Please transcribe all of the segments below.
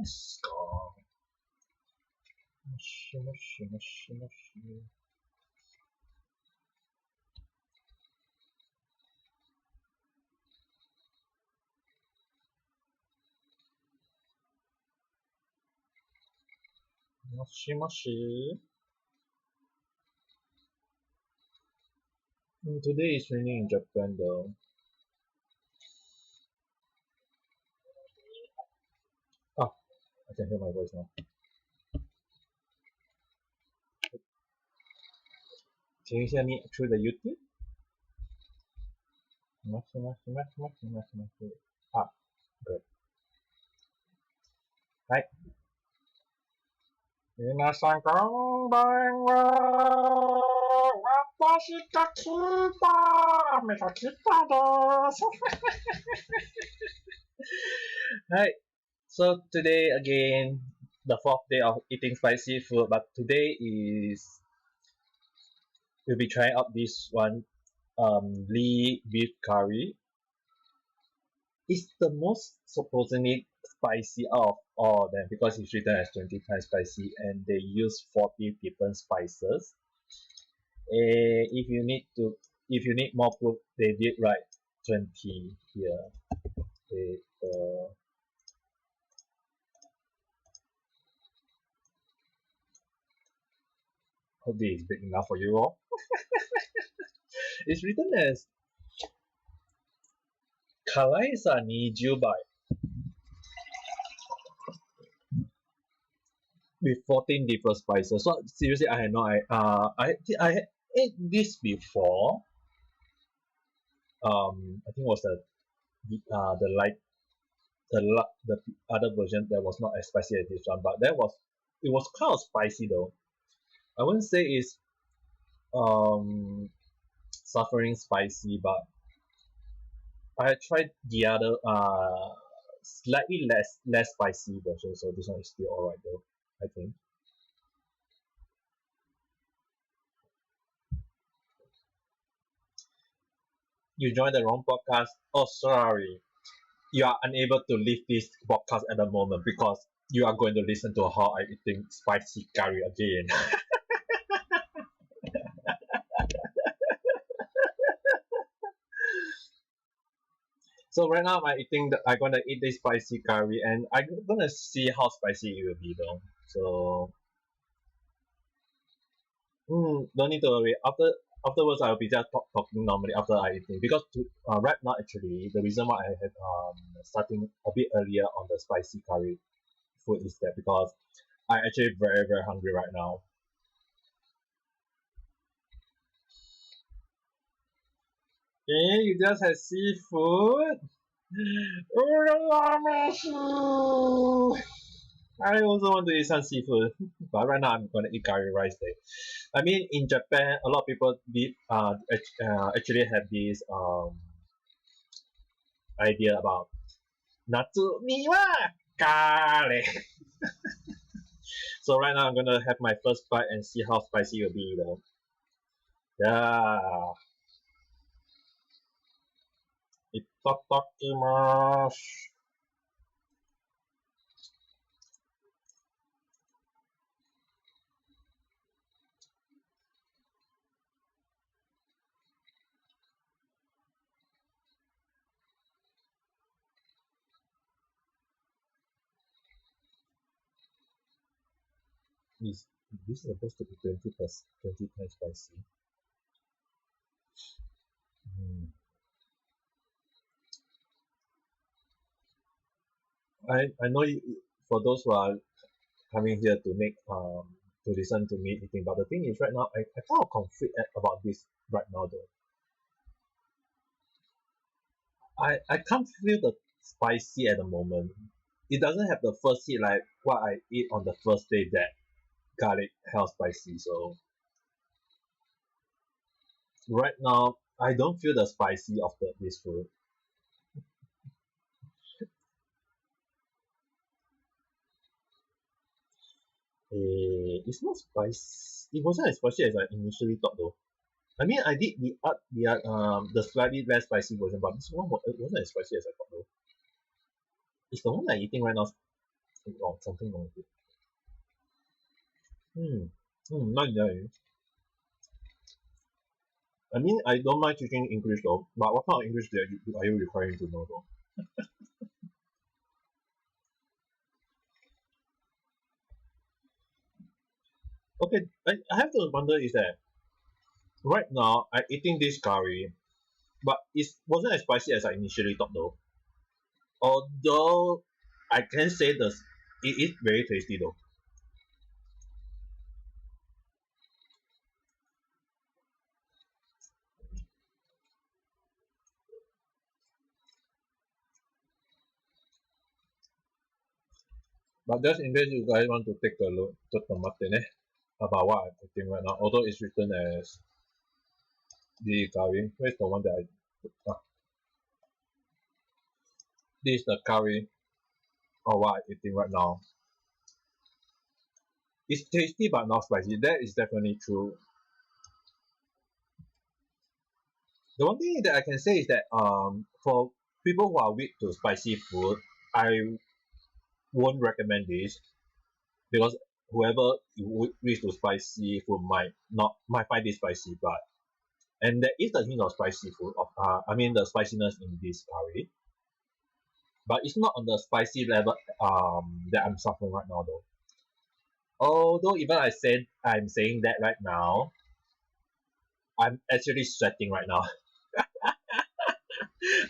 ですか？もしもしもしもし。もしもし。Today is raining in Japan though. Ah, I can hear my voice now. Can you hear me through the YouTube? Ah, good. Hi. 皆さんこんばんは。私が来た。雨が来たです。Hi. So today again, the fourth day of eating spicy food, but today we'll be trying out this one, Lee beef curry. It's the most supposedly spicy out of all of them because it's written as 20 times spicy and they use 40 different spices. If you need more proof, they did write 20 here. Hope this is big enough for you all. It's written as 辛いさ20倍 with 14 different spices. So seriously, I had no I ate this before. I think it was the other version that was not as spicy as this one, but it was kind of spicy though. I wouldn't say it's suffering spicy, but I tried the other slightly less spicy version, so this one is still alright though, I think. You joined the wrong podcast. Oh, sorry. You are unable to leave this podcast at the moment because you are going to listen to how I eating spicy curry again. So right now I'm gonna eat this spicy curry and I'm gonna see how spicy it will be though. So don't need to worry. Afterwards I will be just talking normally after I eating because right now actually the reason why I have starting a bit earlier on the spicy curry food is that because I'm actually very very hungry right now. Okay, you just had seafood. I also want to eat some seafood, but right now I'm gonna eat curry rice there. I mean, in Japan, a lot of people actually have this idea about natsu ni wa kare. So right now I'm gonna have my first bite and see how spicy it will be though. Yeah. Itadakimasu. Is this supposed to be 20 times spicy? I know for those who are coming here to make to listen to me eating, but the thing is right now I kind of conflict about this right now though. I can't feel the spicy at the moment. It doesn't have the first hit like what I eat on the first day that garlic hell spicy. So right now I don't feel the spicy of this food. It's not spicy. It wasn't as spicy as I initially thought though. I mean, I did the slightly less spicy version, but this one wasn't as spicy as I thought though. It's the one I'm eating right now wrong, something wrong with it. Nice. I mean, I don't mind teaching English though, but what kind of English are you requiring to know though? Okay, I have to wonder is that right now I'm eating this curry, but it wasn't as spicy as I initially thought though. Although I can say it is very tasty though. But just in case you guys want to take a look about what I'm eating right now, although it's written as the curry. Where's the one that this is the curry of what I'm eating right now. It's tasty but not spicy. That is definitely true. The one thing that I can say is that for people who are weak to spicy food, I won't recommend this because whoever weak to spicy food might find it spicy, but and there is a hint of spicy food of I mean the spiciness in this curry, but it's not on the spicy level that I'm suffering right now though. Although even I'm saying that right now, I'm actually sweating right now.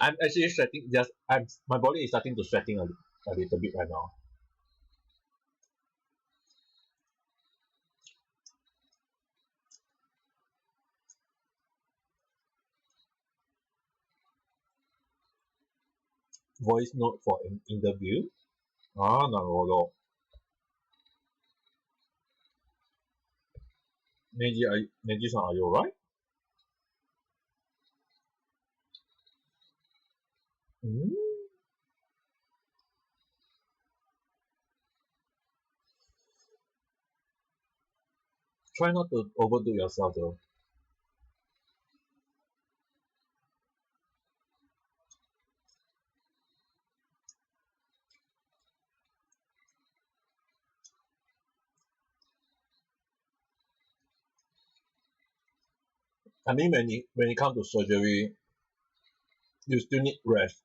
I'm actually sweating. Just my body is starting to sweating a little bit right now. Voice note for an interview. Ah, なるほど。Neji-san, are you alright? Mm? Try not to overdo yourself though. I mean, when it comes to surgery, you still need rest.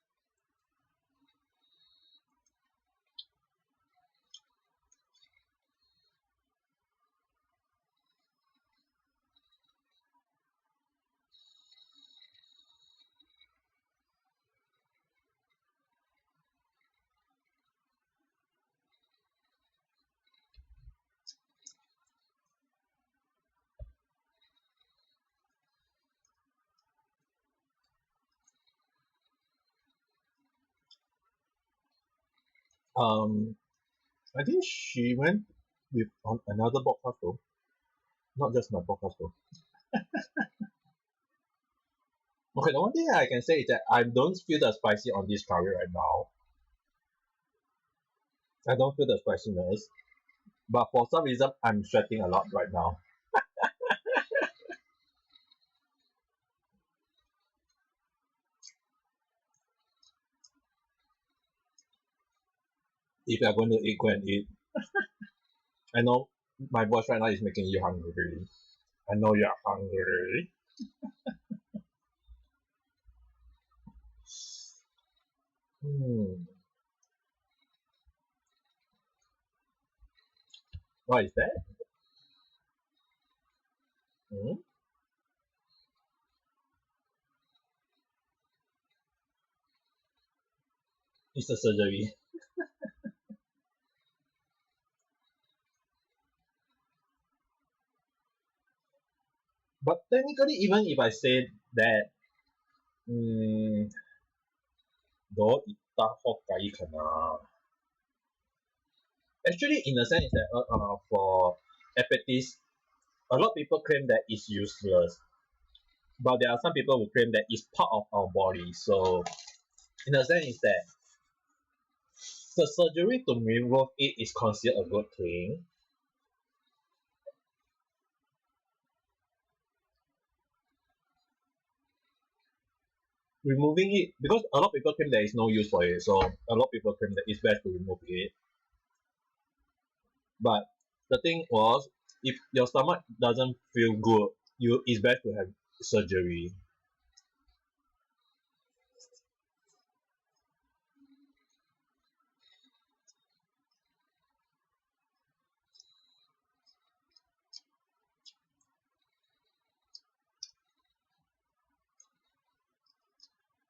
I think she went with on another podcast though, not just my podcast though. Okay, the one thing I can say is that I don't feel the spicy on this curry right now. I don't feel the spiciness, but for some reason I'm sweating a lot right now. If you're going to eat, go and eat. I know my voice right now is making you hungry. I know you're hungry. Hmm. What is that? Hmm? It's a surgery. But technically, even if I say that, どういった方がいいかな。Actually, in a sense, that for hepatitis, a lot of people claim that it's useless, but there are some people who claim that it's part of our body. So, in a sense, that the surgery to remove it is considered a good thing. Removing it because a lot of people claim there is no use for it, so a lot of people claim that it's best to remove it. But the thing was, if your stomach doesn't feel good, it's best to have surgery.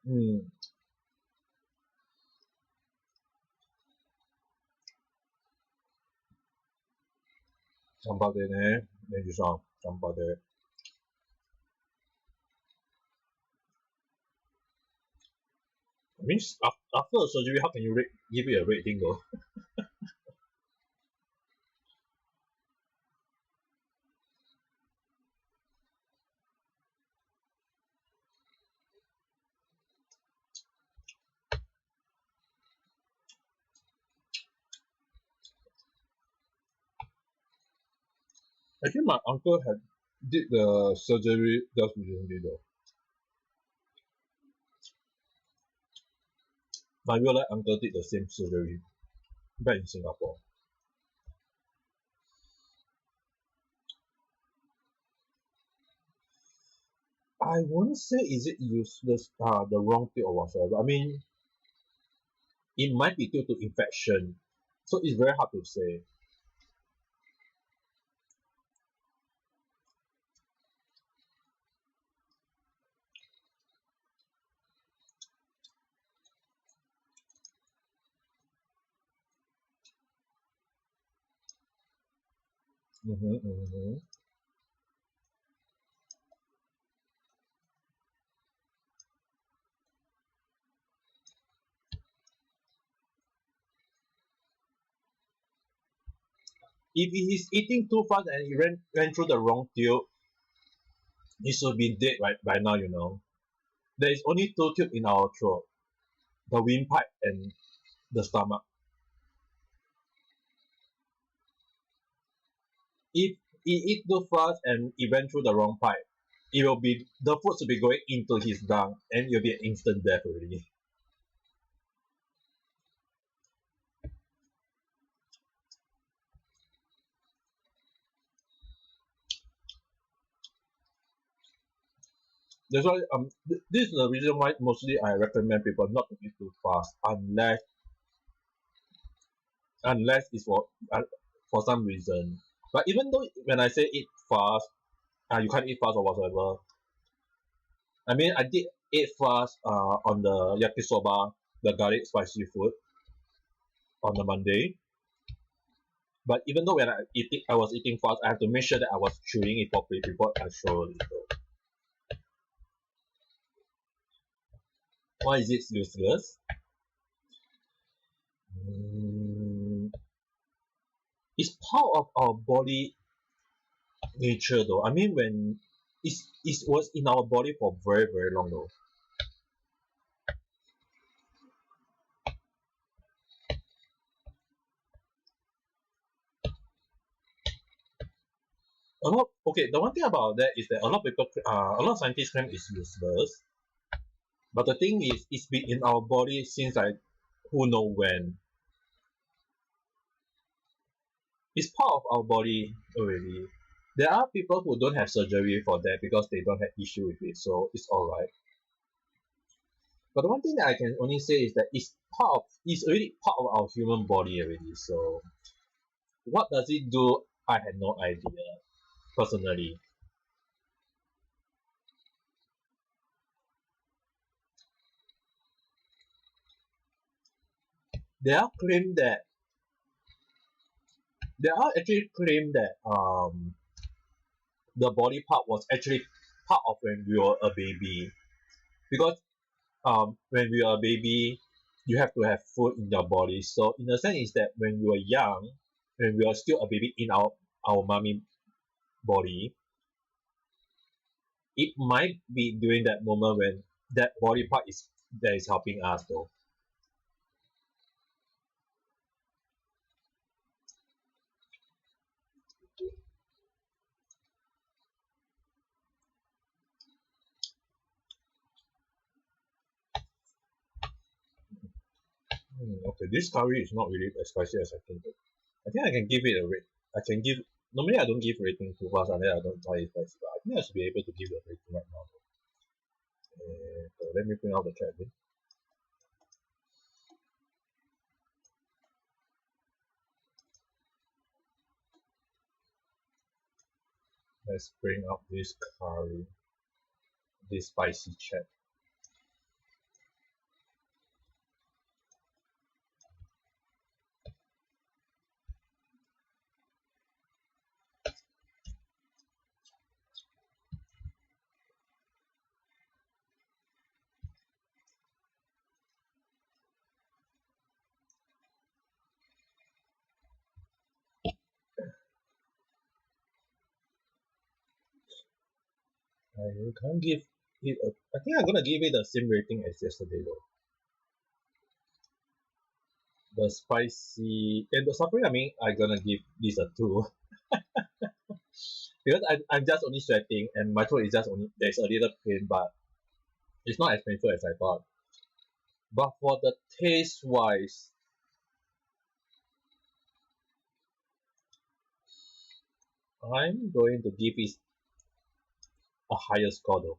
Hmm. 잠바대네. 내주상 잠바대. Means after the surgery, how can you give it a rating though? Actually, my uncle had did the surgery just recently though. My real life uncle did the same surgery back in Singapore. I won't say is it useless, the wrong thing or whatsoever. I mean, it might be due to infection, so it's very hard to say. Mm-hmm. If he is eating too fast and he ran through the wrong tube, he should be dead right by now, you know. There is only two tubes in our throat, the windpipe and the stomach. If he eat too fast and he went through the wrong pipe, it will be the food should be going into his lung and it'll be an instant death already. That's why this is the reason why mostly I recommend people not to eat too fast unless it's for some reason. But even though when I say eat fast, you can't eat fast or whatever. I mean, I did eat fast on the yakisoba, the garlic spicy food on the Monday. But even though I was eating fast, I have to make sure that I was chewing it properly before I swallow it. Why is it useless? Mm, it's part of our body nature though. I mean, when it was in our body for very very long though. Okay, the one thing about that is that a lot of scientists claim it's useless. But the thing is, it's been in our body since like who know when. It's part of our body already. There are people who don't have surgery for that because they don't have issue with it, so it's alright. But the one thing that I can only say is that it's already part of our human body already. So what does it do? I had no idea personally. There are claim that there are actually claim that the body part was actually part of when we were a baby because when we are a baby you have to have food in your body, so in a sense is that when we were young, when we are still a baby in our mommy body, it might be during that moment when that body part is that is helping us though. Okay, this curry is not really as spicy as I think. I think I can give it a rate. I can give. Normally, I don't give rating too fast, and then I don't try it spicy, but I think I should be able to give a rating right now. So let me bring out the chat again. Let's bring up this curry, this spicy chat. I can't give it I think I'm gonna give it the same rating as yesterday though. The spicy and the suffering, I mean, I'm gonna give this a 2. Because I'm just only sweating and my throat is just only, there's a little pain, but it's not as painful as I thought. But for the taste wise, I'm going to give it a higher score though.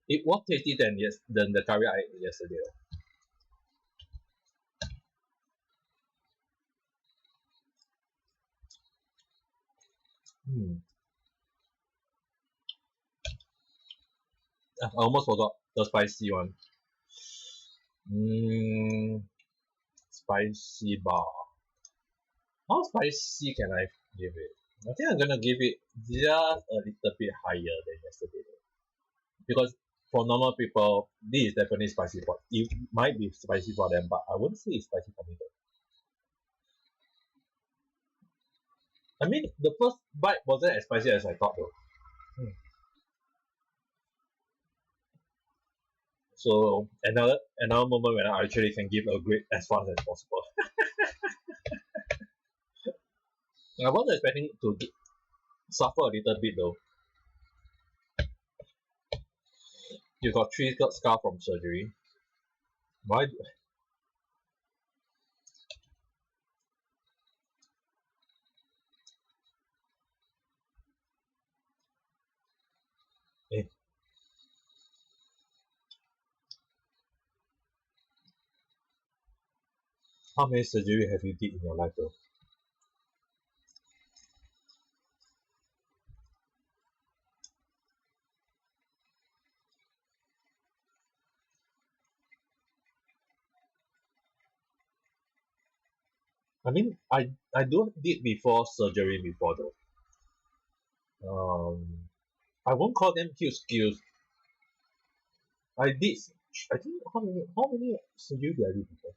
It was tasty than the curry I ate yesterday. I almost forgot the spicy one. Spicy bar. How spicy can I give it? I think I'm gonna give it just a little bit higher than yesterday though. Because for normal people, this is definitely spicy for it might be spicy for them, but I wouldn't say it's spicy for me though. I mean, the first bite wasn't as spicy as I thought though. So another moment when I actually can give a grade as fast as possible. I wasn't expecting to suffer a little bit though. You got 3 scars from surgery. Why? Eh. How many surgery have you did in your life though? I mean, I do did before surgery before though. I won't call them huge skills. I did. I think how many surgery did I do before?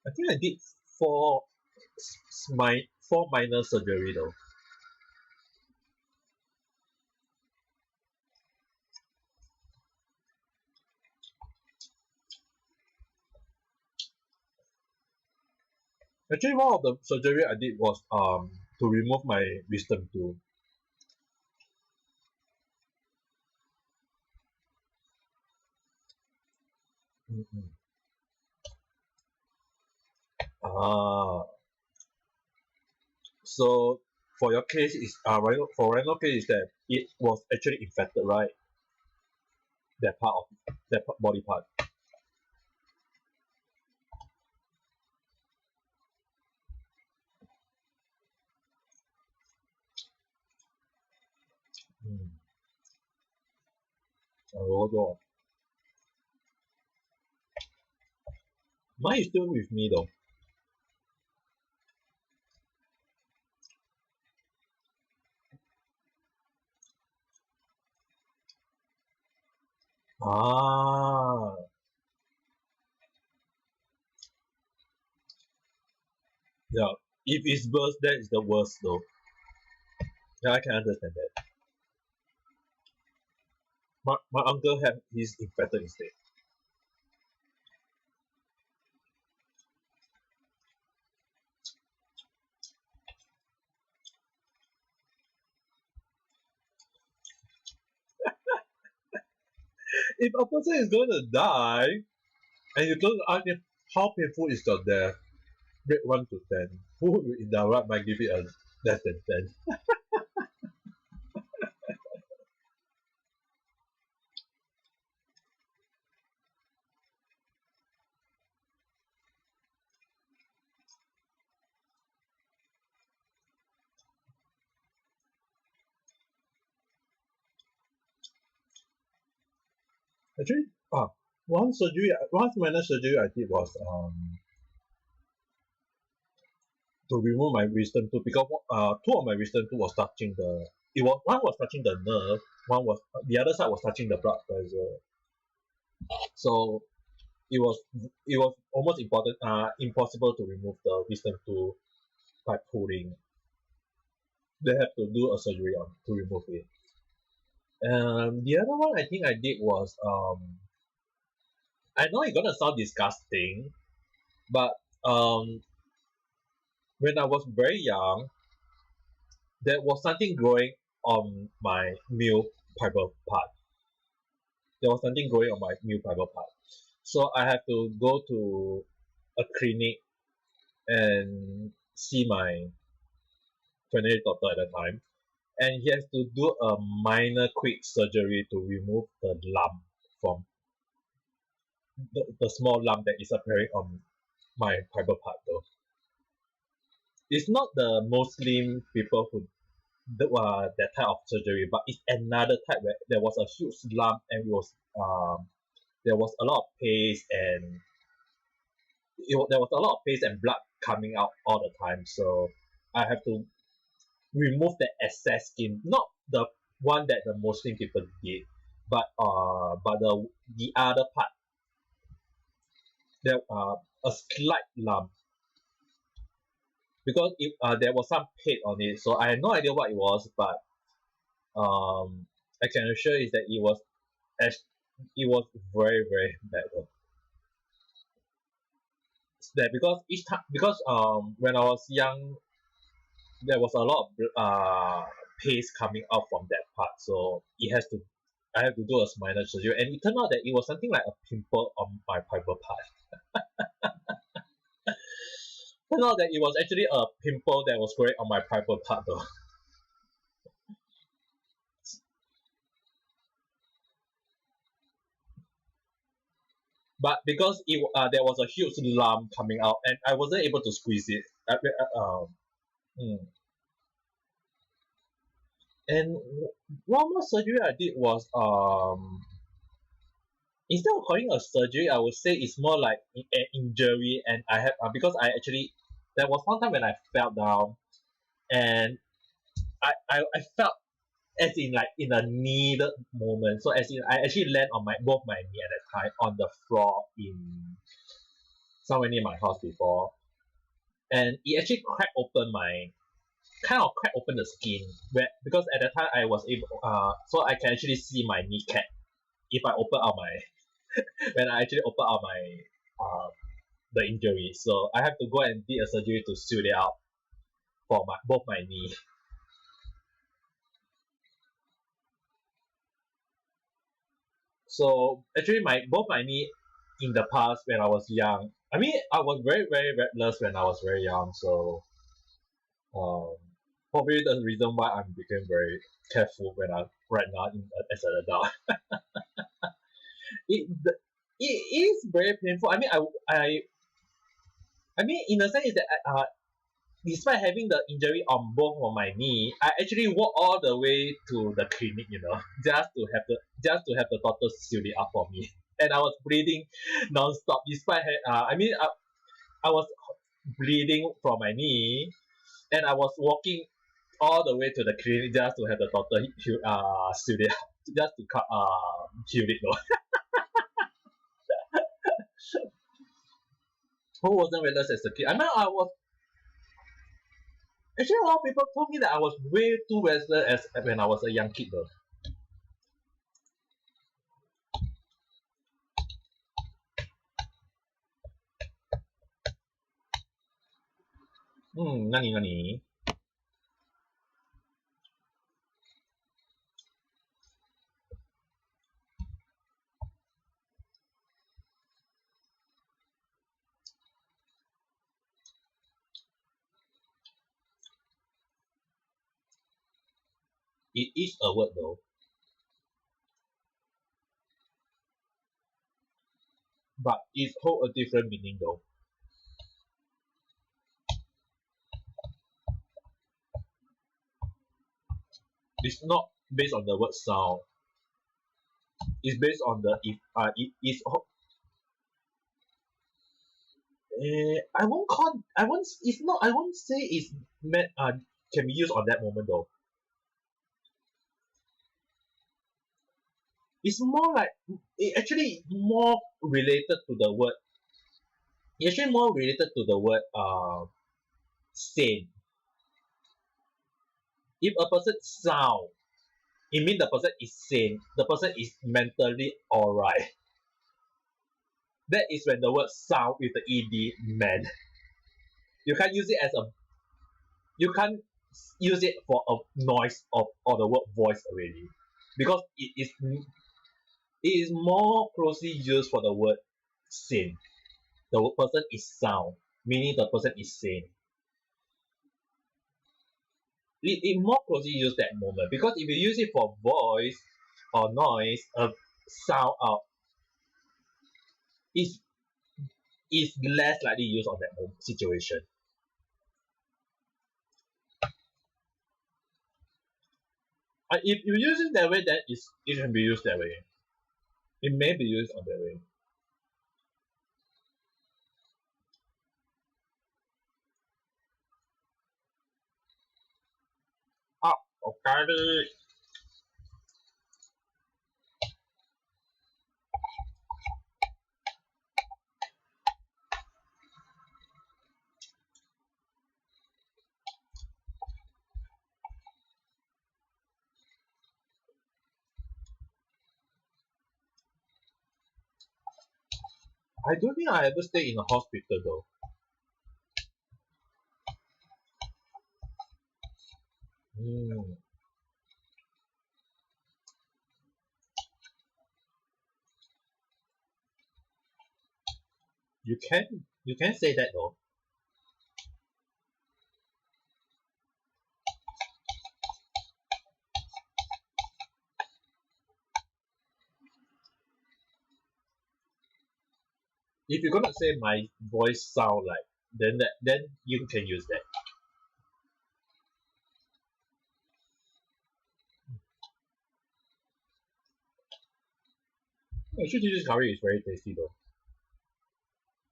I think I did four minor surgery though. Actually, one of the surgery I did was to remove my wisdom tooth. Ah, so for your case is for Rhino case is that it was actually infected, right? That part of that body part. Oh, mine is still with me though. Ah, yeah. If it's worse, that is the worst though. Yeah, I can understand that. My uncle had his infected instead. If a person is going to die, And you don't ask me how painful is the death? Rate 1 to 10. Who in the right might give it a less than 10? Actually, one minor surgery I did was to remove my wisdom tooth because two of my wisdom tooth was touching the. It was one was touching the nerve, one was the other side was touching the blood vessel. So it was almost impossible to remove the wisdom tooth by pulling. They have to do a surgery on to remove it. The other one I think I did was I know it's gonna sound disgusting, but when I was very young, there was something growing on my male fiber part. There was something growing on my male fiber part. So I have to go to a clinic and see my veterinary doctor at the time. And he has to do a minor quick surgery to remove the lump from the small lump that is appearing on my fiber part though. It's not the Muslim people who do that type of surgery, but it's another type where there was a huge lump and there was a lot of paste and there was a lot of paste and blood coming out all the time. So I have to remove the excess skin, not the one that the Muslim people did, but the other part. There a slight lump because there was some paint on it, so I had no idea what it was, but I can assure is that it was very very bad. That because each time because when I was young there was a lot of paste coming out from that part, so I have to do a minor surgery, and it turned out that it was something like a pimple on my fiber part. Turned out that it was actually a pimple that was growing on my fiber part though. But because there was a huge lump coming out, and I wasn't able to squeeze it. Mm. And one more surgery I did was instead of calling a surgery, I would say it's more like an injury, and I have because I actually there was one time when I fell down, and I felt as in like in a needed moment. So as in I actually land on my both my knee at that time on the floor in somewhere near my house before, and it actually cracked open the skin where because at that time I was able so I can actually see my kneecap if I open out my when I actually open out my the injury. So I have to go and did a surgery to sew it out for both my knee. So actually both my knee in the past when I was young. I mean I was very very reckless when I was very young. So um, probably the reason why I'm became very careful when I right now as an adult. it it is very painful. I mean in a sense is that despite having the injury on both of my knee, I actually walked all the way to the clinic, just to have the doctor seal it up for me. And I was bleeding non-stop. I was bleeding from my knee, and I was walking all the way to the clinic just to have the doctor seal it up, just to heal it. Though. Who wasn't reckless as a kid? I mean, I was actually a lot of people told me that I was way too reckless as when I was a young kid though. 何？ It is a word though. But it holds a different meaning though. It's not based on the word sound. It's based on the if it is. I won't call. I won't. It's not. I won't say it's meant. Can be used on that moment though. It's more like it actually more related to the word. It's actually more related to the word sane. If a person sound, it means the person is sane. The person is mentally alright. That is when the word sound with the ed meant. You can't use it as a. You can't use it for a noise or the word voice already, because it is more closely used for the word sane. The person is sound, meaning the person is sane. It more closely used that moment, because if you use it for voice or noise, sound out is less likely used on that situation. If you use it that way, then it can be used that way. It may be used on that way. Okay. I don't think I ever stayed in a hospital though. You can say that though. If you're gonna say my voice sound like, then you can use that. Actually, this curry is very tasty though.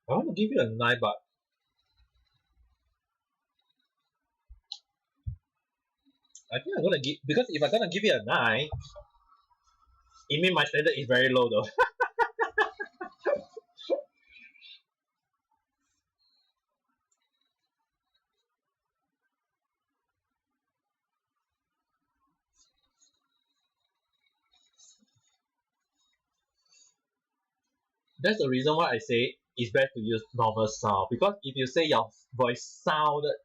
I want to give it a 9, but I think I'm gonna give, because if I'm gonna give it a 9, it means my standard is very low though. That's the reason why I say it's best to use normal sound, because if you say your voice sounded,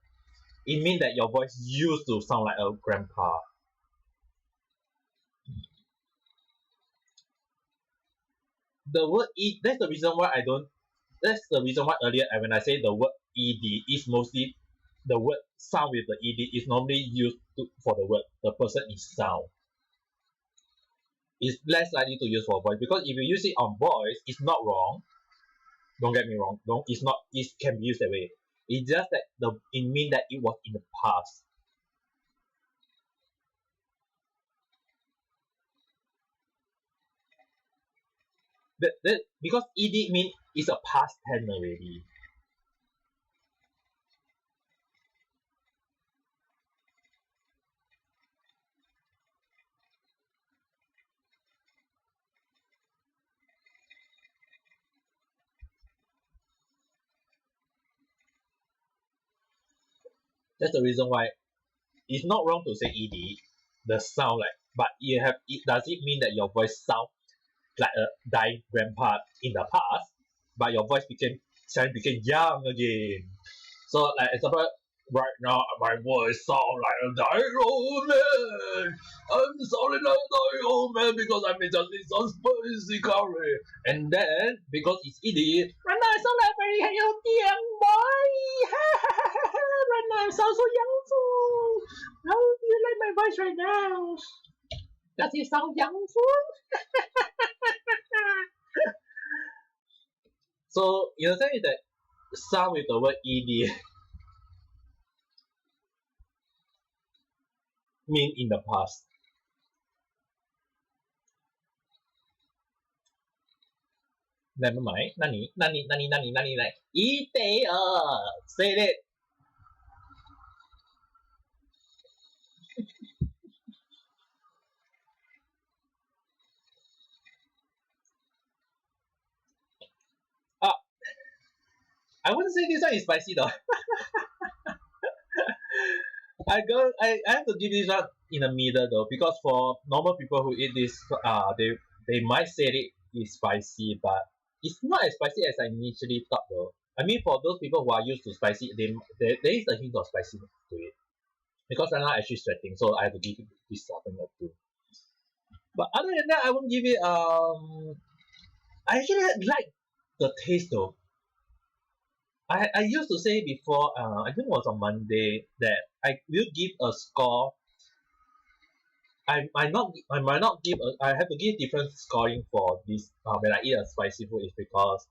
it means that your voice used to sound like a grandpa. The word e, that's the reason why I don't. That's the reason why earlier when I say the word ed is mostly the word sound with the ed is normally used for the word the person is sound. It's less likely to use for voice, because if you use it on voice, it's not wrong. Don't get me wrong. Don't. It's not. It can be used that way. It's just that it means that it was in the past. That because ed means it's a past tense already. That's the reason why it's not wrong to say ed, the sound like, but does it mean that your voice sound like a dying grandpa in the past, but your voice became young again? So like example, right now my voice sound like a dying old man. I'm sounding like a dying old man because I made just some spicy curry. And then because it's ed, right now I sound like a very healthy young boy. Right I sound so youngful. How do you like my voice right now? Does it sound youngful? So you understand that sound with the word ed mean in the past. Never mind. Nani. Ite. Say it. I wouldn't say this one is spicy though. I have to give this one in the middle though, because for normal people who eat this, they might say it is spicy, but it's not as spicy as I initially thought though. I mean, for those people who are used to spicy, there is a hint of spiciness to it. Because I'm not actually sweating, so I have to give it this something or two. But other than that, I won't give it. I actually like the taste though. I used to say before, I think it was on Monday, that I will give a score. I might not give. I have to give different scoring for this when I eat a spicy food, is because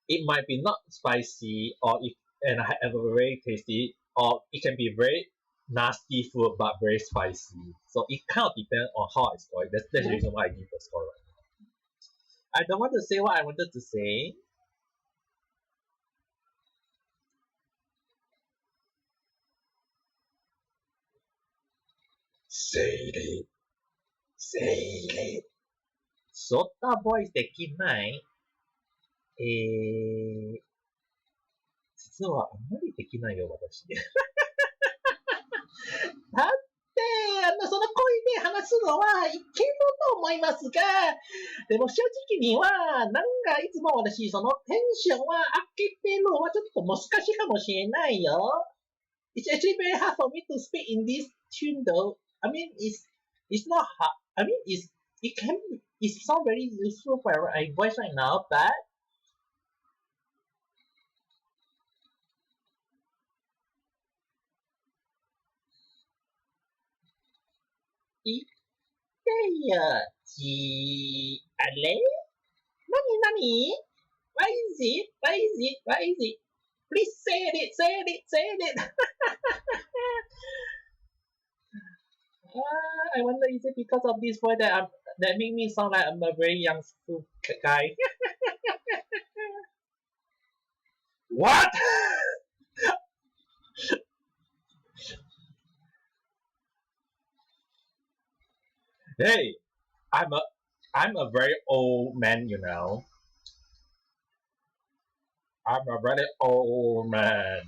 it might be not spicy, or if and I have a very tasty, or it can be very nasty food but very spicy. So it kind of depends on how I score it. That's the reason why I give a score right now. I don't want to say what I wanted to say. Say it. Say it. Sota boys できない。実はあんまりできないよ、私。だって、その声で話すのはいけると思いますが、でも正直には、なんかいつも私、そのテンションは上げてるのはちょっと難しいかもしれないよ。It's actually very hard for me to speak in this tune though. I mean, it's not hard. I mean, it sounds very useful for my voice right now, but Ale? Nani? Why is it? Why is it? Why is it? Please say it, say it, say it. I wonder, is it because of this voice that make me sound like I'm a very young guy? What? Hey, I'm a very old man, you know. I'm a very old man.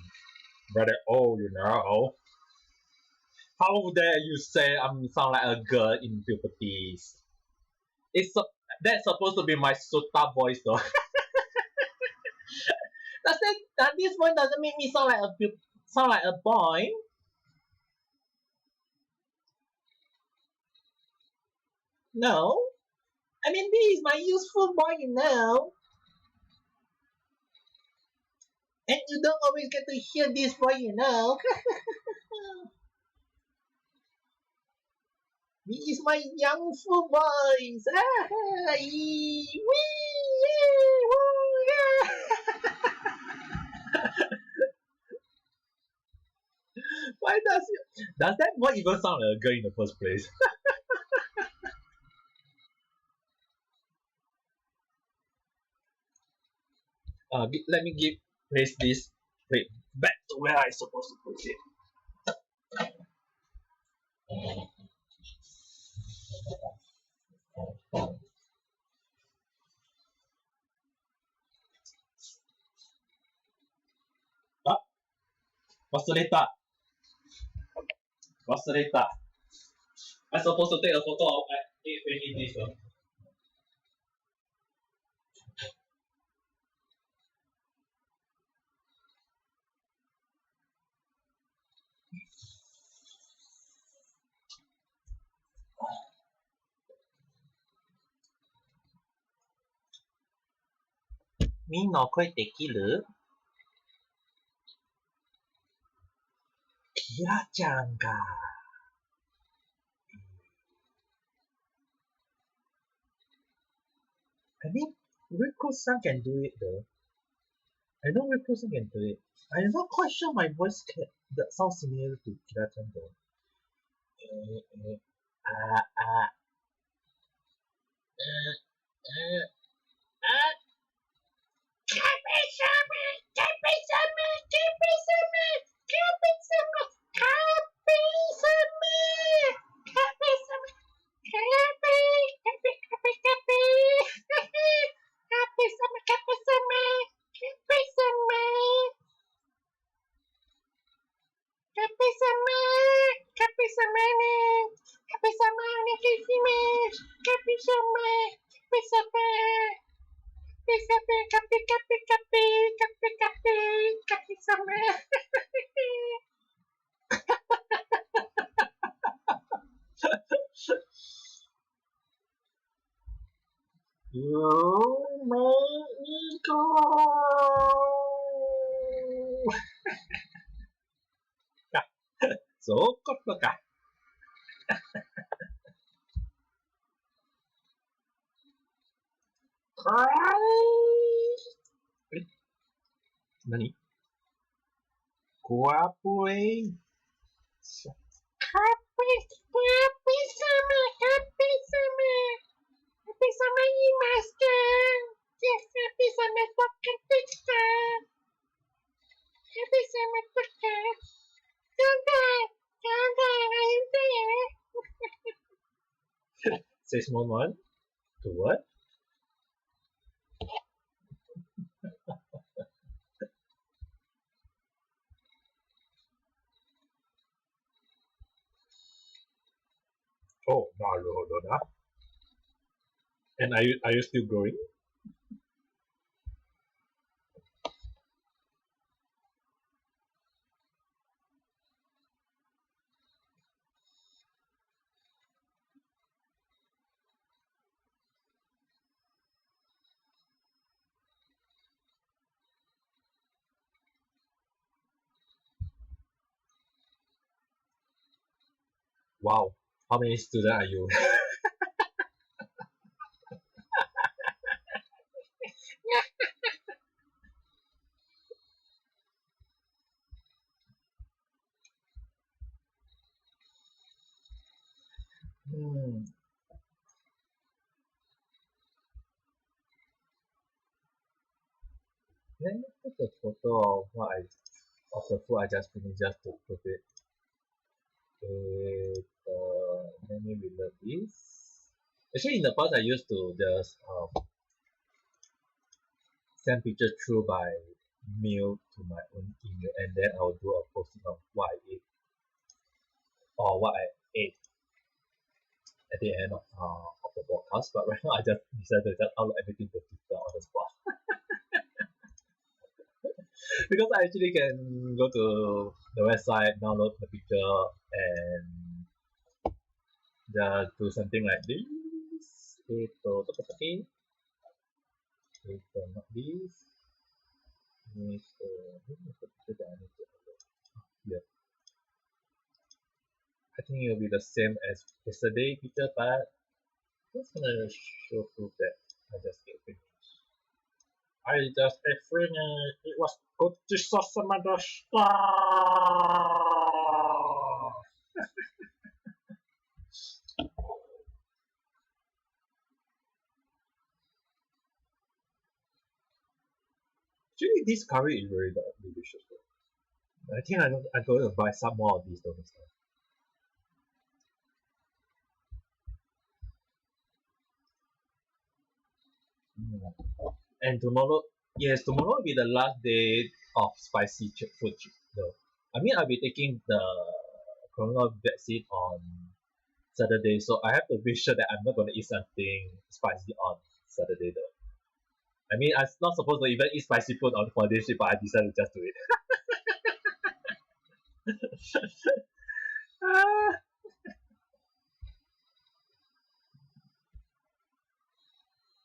Very old, you know. How dare you say I'm sound like a girl in puberties? That's supposed to be my Sutta voice though. This one doesn't make me sound like a boy? No. I mean, this is my useful boy, you know. And you don't always get to hear this boy, you know. This is my young full voice. Wee, yeah, woo, yeah. Why does that voice even sound like a girl in the first place? Let me place this plate back to where I supposed to put it. Ah, 忘れた. I'm supposed to take a photo of this. One. みんな声できるキラちゃんか。I mean, Rico-san can do it though. I know Rico-san can do it. I'm not quite sure my voice that sounds similar to Kira-chan though. Ah, ah, uh, uh. Kapi-sama! Kapi-sama! Kapi-sama! Kapi-sama! Kapi-sama! Kapi-sama! Kapi! Kapi! Kapi! Kapi! Kapi-sama! Kapi-sama! Kapi-sama! Kapi-sama! Kapi-sama ni! Kapi-sama ni kisime! Kapi-sama! Kapi-sama! Kapi, kapi, kapi, kapi, kapi, kapi, kapi sama. You make me go. So, kok ka? Nani? Cooperate. Kapi-sama, kapi-sama. Kapi-sama imasu. Yes, kapi-sama tokatika. Kapi-sama toka. Toka, I'm there. Say small one. To what? Oh, Naruhodo. And are you still growing? Wow, how many students are you? Let me take a photo of of the food I just finished just to put it. Let me reload this. Actually, in the past, I used to just send pictures through by mail to my own email, and then I will do a posting of what I ate or what I ate at the end of the podcast. But right now, I just decided to just upload everything to Twitter on the spot. Because I actually can go to the website, download the picture, and just do something like this. Not this. Yeah. I think it will be the same as yesterday picture, but just gonna show proof that I just ate finished. I just ate finished. It was good to saw some other stuff. Actually, this curry is very delicious. I think I'm going to buy some more of these though next time. And tomorrow, yes, tomorrow will be the last day of spicy food though. I mean, I'll be taking the corona vaccine on Saturday, so I have to be sure that I'm not going to eat something spicy on Saturday though. I mean, I'm not supposed to even eat spicy food on for this trip, but I decided to just do it.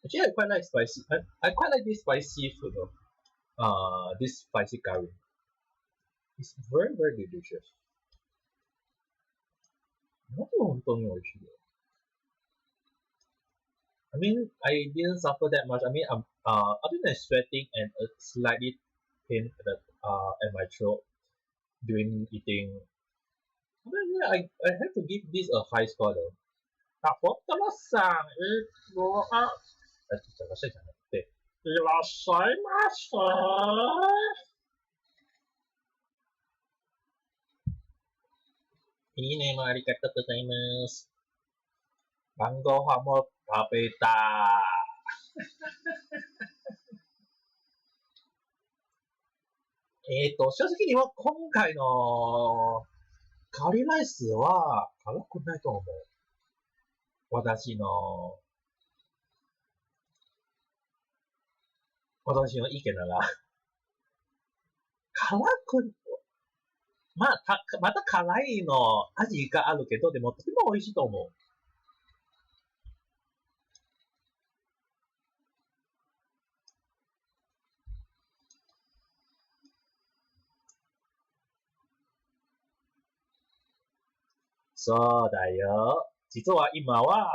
Actually, I quite like spicy. I quite like this spicy food though. This spicy curry. It's very delicious. マジ本当に美味しいよ。I mean, I didn't suffer that much. I mean, other than sweating and a slightly pain at my throat during eating, I have to give this a high score though. あ、ホットロッさん、ちょっとらっしゃいじゃなくて、いらっしゃいませ。いいねもありがとうございます。晩ご飯も食べた。正直には今回のカリーライスは辛くないと思う。私の意見なら、辛く、また辛いの味があるけど、でもとても美味しいと思う。そうだよ。実は今は、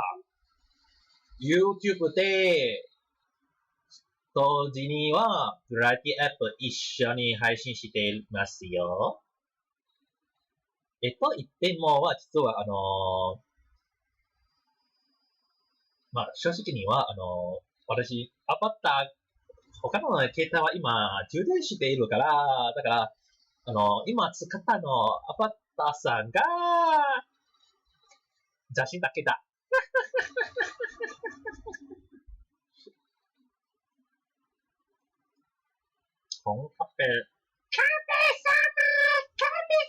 YouTube で、同時には、バラエティアップ一緒に配信していますよ。言ってもは、実は、正直には、私、他の携帯は今、充電しているから、だから、今使ったアバターさんが、写真だけだ。本カフェ。カフェ様カフェ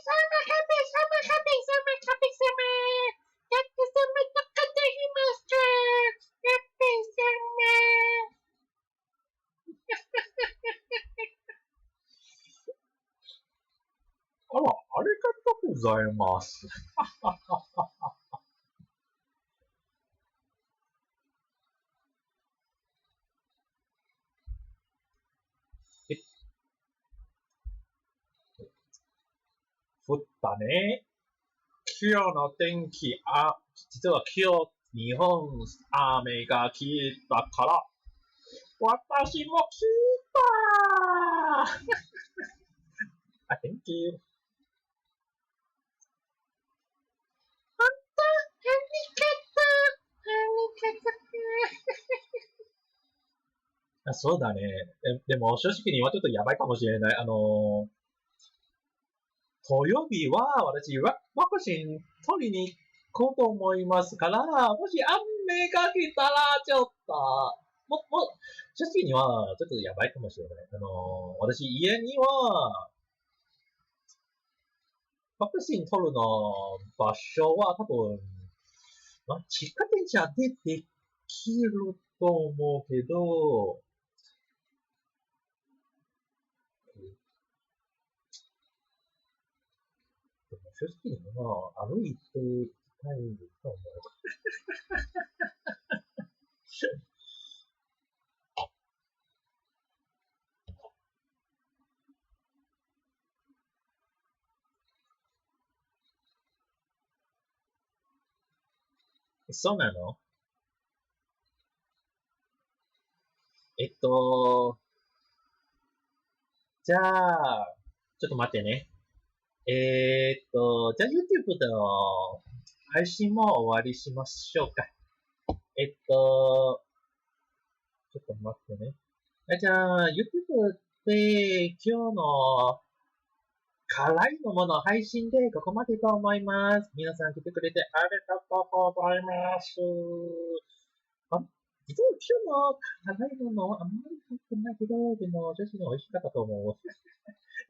とかできますかカフェ様あら、ありがとうございます。降ったね。今日の天気、実は今日、日本、雨が来たから、私も来たthank you. 本当、ありがとう。そうだね。でも、正直にはちょっとやばいかもしれない。土曜日は私、ワクチン取りに行こうと思いますから、もし雨が来たら、ちょっと、正直にはちょっとやばいかもしれない。私、家には、ワクチン取るの場所は多分、地下電車でできると思うけど、正直には歩いて行きたいと思う。そうなの？じゃあ、ちょっと待ってね。じゃあ YouTube の配信も終わりしましょうか。ちょっと待ってね。じゃあ、YouTube で今日の辛いのもの配信でここまでと思います。皆さん来てくれてありがとうございます。実は今日の辛いものあんまり入ってないけど、でも、女子に美味しかったと思う。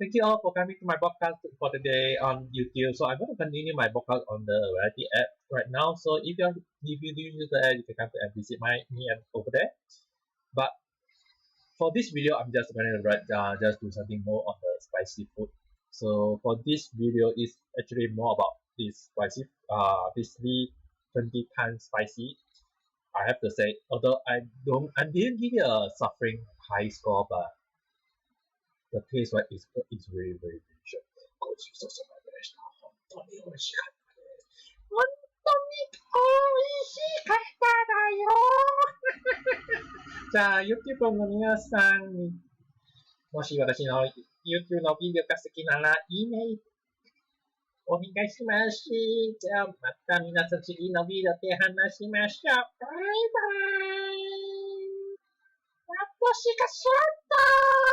Thank you all for coming to my podcast for today on YouTube. So I'm going to continue my podcast on the variety app right now. So if you do use the app, you can come and visit me and over there. But for this video, I'm just going to just do something more on the spicy food. So for this video is actually more about this spicy, this 20 times spicy. I have to say, although I didn't give it a suffering high score, but the taste wise is very very delicious. ごちそうさまでした。本当に美味しかったです。じゃあ、YouTube の皆さんに、もし私の YouTube のビデオが好きなら、いいねお願いします。じゃあ、また皆さん次のビデオで話しましょう。バイバイ。私がシャッター